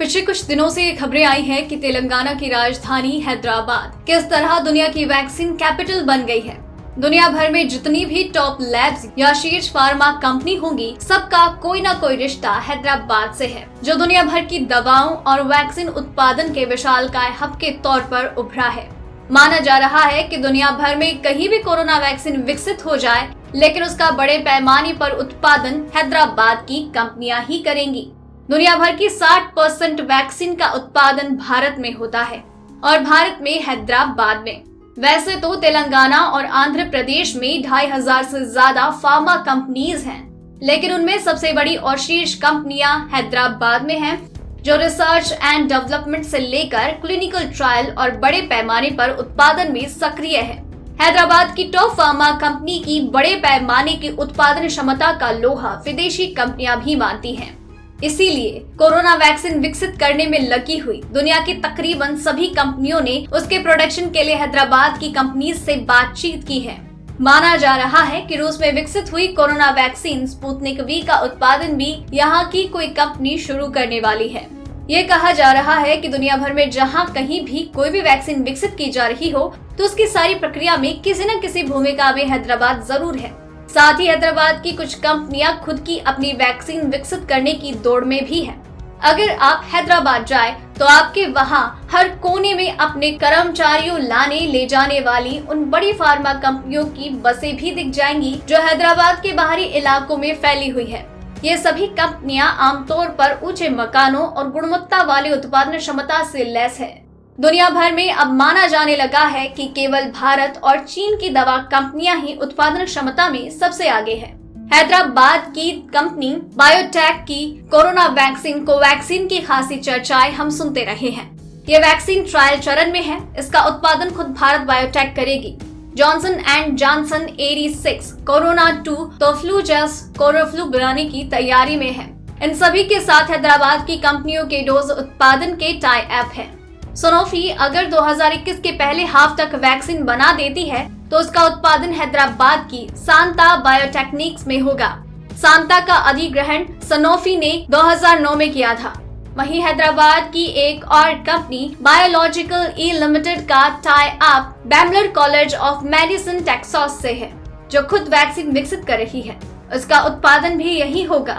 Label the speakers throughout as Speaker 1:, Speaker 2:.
Speaker 1: पिछले कुछ दिनों से खबरें आई हैं कि तेलंगाना की राजधानी हैदराबाद किस तरह दुनिया की वैक्सीन कैपिटल बन गई है। दुनिया भर में जितनी भी टॉप लैब्स या शीर्ष फार्मा कंपनी होंगी, सबका कोई ना कोई रिश्ता हैदराबाद से है, जो दुनिया भर की दवाओं और वैक्सीन उत्पादन के विशालकाय हब के तौर पर उभरा है। माना जा रहा है कि दुनिया भर में कहीं भी कोरोना वैक्सीन विकसित हो जाए, लेकिन उसका बड़े पैमाने पर उत्पादन हैदराबाद की कंपनियां ही करेंगी। दुनिया भर की 60% वैक्सीन का उत्पादन भारत में होता है और भारत में हैदराबाद में। वैसे तो तेलंगाना और आंध्र प्रदेश में 2500 से ज्यादा फार्मा कंपनीज हैं, लेकिन उनमें सबसे बड़ी और शीर्ष कंपनियां हैदराबाद में हैं, जो रिसर्च एंड डेवलपमेंट से लेकर क्लिनिकल ट्रायल और बड़े पैमाने पर उत्पादन में सक्रिय है। हैदराबाद की टॉप फार्मा कंपनी की बड़े पैमाने की उत्पादन क्षमता का लोहा विदेशी कंपनियां भी मानती हैं। इसीलिए कोरोना वैक्सीन विकसित करने में लगी हुई दुनिया की तकरीबन सभी कंपनियों ने उसके प्रोडक्शन के लिए हैदराबाद की कंपनीज से बातचीत की है। माना जा रहा है कि रूस में विकसित हुई कोरोना वैक्सीन स्पुतनिक वी का उत्पादन भी यहाँ की कोई कंपनी शुरू करने वाली है। ये कहा जा रहा है कि दुनिया भर में जहाँ कहीं भी कोई भी वैक्सीन विकसित की जा रही हो, तो उसकी सारी प्रक्रिया में किसी न किसी भूमिका में हैदराबाद जरूर है। साथ ही हैदराबाद की कुछ कंपनियां खुद की अपनी वैक्सीन विकसित करने की दौड़ में भी है। अगर आप हैदराबाद जाए तो आपके वहां हर कोने में अपने कर्मचारियों लाने ले जाने वाली उन बड़ी फार्मा कंपनियों की बसें भी दिख जाएंगी, जो हैदराबाद के बाहरी इलाकों में फैली हुई है। ये सभी कंपनियां आमतौर पर ऊंचे मकानों और गुणवत्ता वाली उत्पादन क्षमता से लैस है। दुनिया भर में अब माना जाने लगा है कि केवल भारत और चीन की दवा कंपनियां ही उत्पादन क्षमता में सबसे आगे है। हैदराबाद की कंपनी बायोटेक की कोरोना वैक्सीन कोवैक्सीन की खासी चर्चाएं हम सुनते रहे हैं। ये वैक्सीन ट्रायल चरण में है। इसका उत्पादन खुद भारत बायोटेक करेगी। जॉनसन एंड जॉनसन एरी 6 कोरोना 2 तो फ्लूजस कोरोफ्लू बनाने की तैयारी में है। इन सभी के साथ हैदराबाद की कंपनियों के डोज उत्पादन के टाई अप है। सनोफी अगर 2021 के पहले हाफ तक वैक्सीन बना देती है, तो उसका उत्पादन हैदराबाद की सांता बायोटेक्निक्स में होगा। सांता का अधिग्रहण सनोफी ने 2009 में किया था। वहीं हैदराबाद की एक और कंपनी बायोलॉजिकल ई लिमिटेड का tie up Baylor college of medicine Texas से है, जो खुद वैक्सीन विकसित कर रही है। उसका उत्पादन भी यही होगा।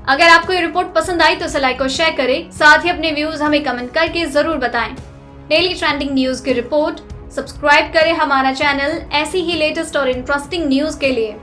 Speaker 1: अगर आपको ये रिपोर्ट पसंद आई तो इसे लाइक और शेयर करें। साथ ही अपने व्यूज हमें कमेंट करके जरूर बताएं। डेली ट्रेंडिंग न्यूज की रिपोर्ट सब्सक्राइब करें हमारा चैनल ऐसी ही लेटेस्ट और इंटरेस्टिंग न्यूज के लिए।